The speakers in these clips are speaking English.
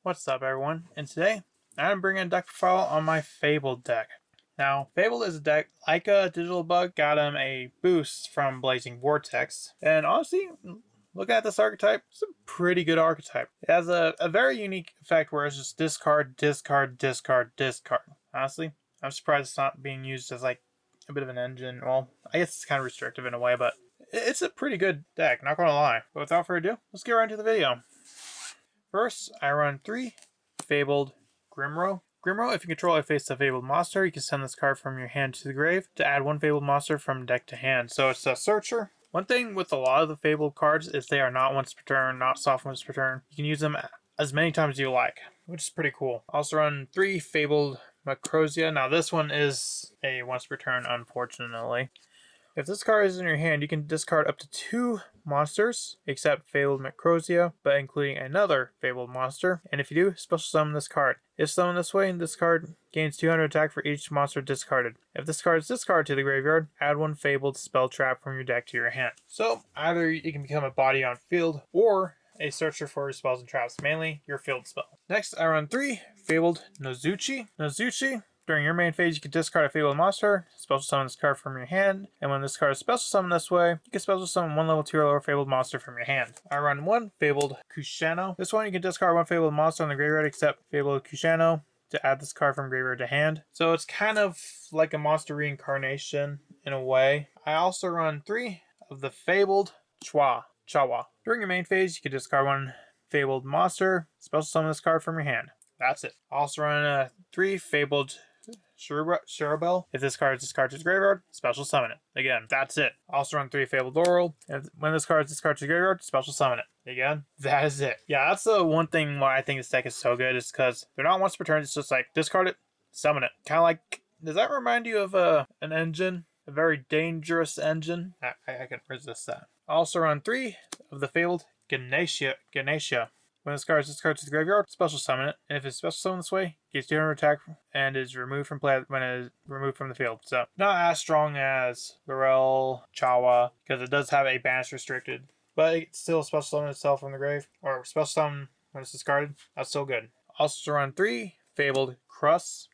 What's up, everyone? And today, I'm bringing a deck profile on my Fabled deck. Now, Fabled is a deck like a Digital Bug, got him a boost from Blazing Vortex. And honestly, looking at this archetype, it's a pretty good archetype. It has a very unique effect where it's just discard, discard, discard, discard. Honestly, I'm surprised it's not being used as like a bit of an engine. Well, I guess it's kind of restrictive in a way, but it's a pretty good deck, not gonna lie. But without further ado, let's get right into the video. First, I run 3 Fabled Grimro. Grimro, if you control a face a Fabled monster, you can send this card from your hand to the grave to add 1 Fabled monster from deck to hand. So it's a searcher. One thing with a lot of the Fabled cards is they are not once per turn, not soft once per turn. You can use them as many times as you like, which is pretty cool. Also run 3 Fabled Macrosia. Now this one is a once per turn, unfortunately. If this card is in your hand, you can discard up to 2 monsters, except Fabled Macrosia, but including another Fabled monster. And if you do, special summon this card. If summoned this way, this card gains 200 attack for each monster discarded. If this card is discarded to the graveyard, add 1 Fabled spell trap from your deck to your hand. So, either you can become a body on field, or a searcher for your spells and traps, mainly your field spell. Next, I run 3 Fabled Nozuchi. Nozuchi, during your main phase, you can discard a Fabled monster, special summon this card from your hand, and when this card is special summoned this way, you can special summon 1 level 2 or lower Fabled monster from your hand. I run 1 Fabled Kushano. This one you can discard 1 Fabled monster on the graveyard except Fabled Kushano to add this card from graveyard to hand. So it's kind of like a monster reincarnation in a way. I also run 3 of the Fabled Chawa. During your main phase, you can discard 1 Fabled monster, special summon this card from your hand. That's it. I also run 3 Fabled Shurabel. If this card is discarded to the graveyard, special summon it. Again, that's it. Also run 3 Fabled Laurel. And when this card is discarded to the graveyard, special summon it. Again, that is it. Yeah, that's the one thing why I think this deck is so good, is because they're not once per turn. It's just like discard it, summon it. Kind of like, does that remind you of an engine? A very dangerous engine? I can resist that. I also run 3 of the Fabled Ganesha. When this card is discarded to the graveyard, special summon it. And if it's special summoned this way, it gets 200 attack and is removed from play when it is removed from the field. So, not as strong as Laurel, Chawa, because it does have a banish restricted. But it still special summon itself from the grave, or special summon when it's discarded. That's still good. Also run 3 Fabled Crus.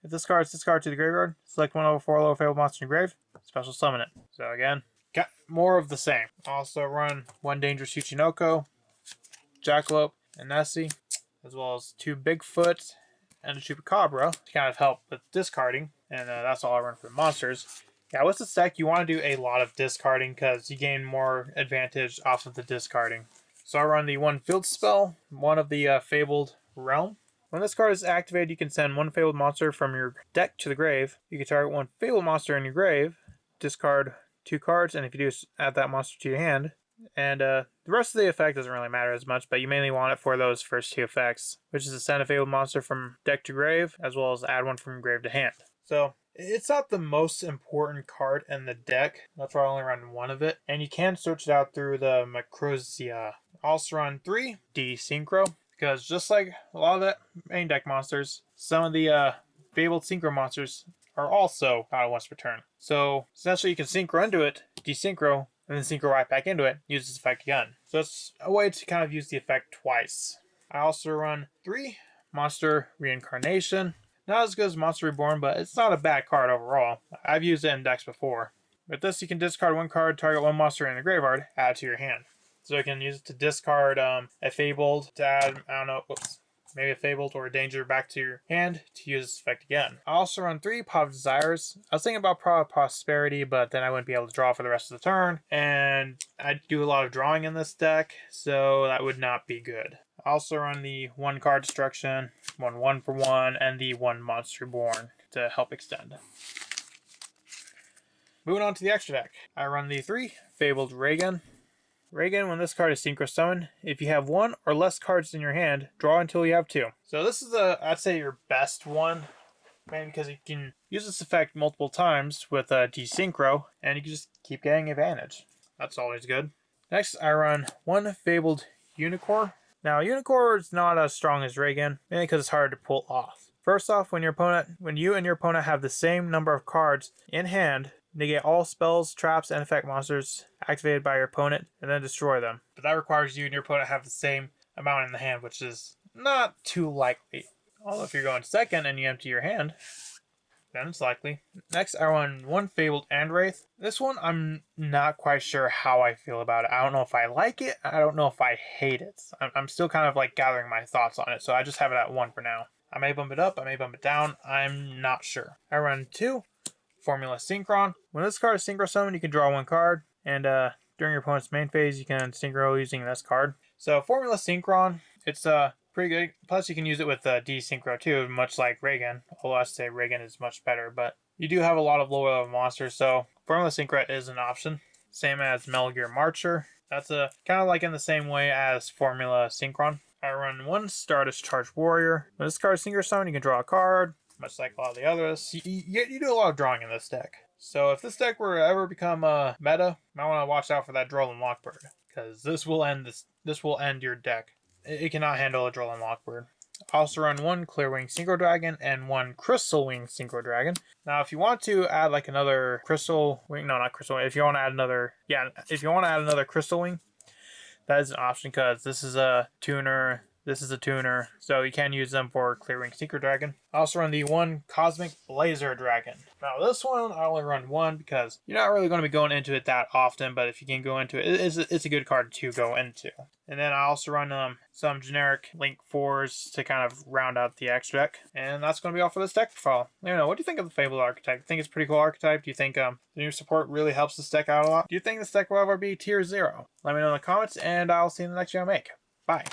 If this card is discarded to the graveyard, select 1 level 4 lower Fabled monster in your grave, special summon it. So again, got more of the same. Also run 1 Dangerous Uchinoko, Jackalope, and Nessie, as well as 2 Bigfoot and a Chupacabra to kind of help with discarding. And that's all I run for the monsters. Yeah, with this deck, you want to do a lot of discarding because you gain more advantage off of the discarding. So I run the 1 field spell, 1 of the Fabled Realm. When this card is activated, you can send 1 Fabled monster from your deck to the grave. You can target 1 Fabled monster in your grave, discard 2 cards, and if you do, add that monster to your hand. And the rest of the effect doesn't really matter as much, but you mainly want it for those first 2 effects, which is to send a Fabled monster from deck to grave, as well as add 1 from grave to hand. So, it's not the most important card in the deck. That's why I only run 1 of it. And you can search it out through the Macrosia. Also run 3 Desynchro, because just like a lot of the main deck monsters, some of the Fabled Synchro monsters are also not a once per turn. So, essentially you can synchro into it, desynchro, and then synchro right back into it, use this effect again. So it's a way to kind of use the effect twice. I also run 3 Monster Reincarnation. Not as good as Monster Reborn, but it's not a bad card overall. I've used it in decks before. With this, you can discard 1 card, target 1 monster in the graveyard, add it to your hand. So you can use it to discard a Fabled to add, I don't know, maybe a Fabled or a Danger back to your hand to use this effect again. I also run 3 Pot of Desires. I was thinking about Pot of Prosperity, but then I wouldn't be able to draw for the rest of the turn. And I do a lot of drawing in this deck, so that would not be good. I also run the 1 card Destruction, 1 for 1, and the 1 Monster Reborn to help extend. Moving on to the extra deck. I run the 3 Fabled Reagan. Reagan, when this card is synchro summoned, if you have 1 or less cards in your hand, draw until you have 2. So this is I'd say your best one, mainly because you can use this effect multiple times with Desynchro, and you can just keep getting advantage. That's always good. Next, I run 1 Fabled Unicorn. Now, Unicorn is not as strong as Reagan, mainly because it's hard to pull off. First off, when you and your opponent have the same number of cards in hand, negate all spells, traps, and effect monsters activated by your opponent, and then destroy them. But that requires you and your opponent have the same amount in the hand, which is not too likely. Although if you're going second and you empty your hand, then it's likely. Next, I run one Fabled and Wraith. This one, I'm not quite sure how I feel about it. I don't know if I like it. I don't know if I hate it. I'm still kind of like gathering my thoughts on it, so I just have it at 1 for now. I may bump it up, I may bump it down. I'm not sure. I run 2 Formula Synchron. When this card is Synchro Summon, you can draw 1 card, and during your opponent's main phase, you can Synchro using this card. So Formula Synchron, it's pretty good. Plus, you can use it with D-Synchro too, much like Reagan. Although I say Reagan is much better, but you do have a lot of lower level monsters, so Formula Synchro is an option. Same as Metal Gear Marcher. That's kind of like in the same way as Formula Synchron. I run 1 Stardust Charge Warrior. When this card is Synchro Summon, you can draw a card, much like a lot of the others. You do a lot of drawing in this deck. So if this deck were to ever become meta, you might want to watch out for that Droll and Lockbird, because this will end your deck. It cannot handle a Droll and Lockbird. I also run 1 Clearwing Synchro Dragon and 1 Crystal Wing Synchro Dragon. Now, if you want to add like another Crystal Wing, no, not Crystal Wing. If you want to add another Crystal Wing, that is an option because this is a tuner. This is a tuner, so you can use them for Clearwing Synchro Dragon. I also run the 1 Cosmic Blazer Dragon. Now this one, I only run 1 because you're not really going to be going into it that often, but if you can go into it, it's a good card to go into. And then I also run some generic Link 4s to kind of round out the X deck. And that's going to be all for this deck profile. Let me know, what do you think of the Fabled archetype? Do you think it's a pretty cool archetype? Do you think the new support really helps this deck out a lot? Do you think this deck will ever be tier 0? Let me know in the comments, and I'll see you in the next video I make. Bye.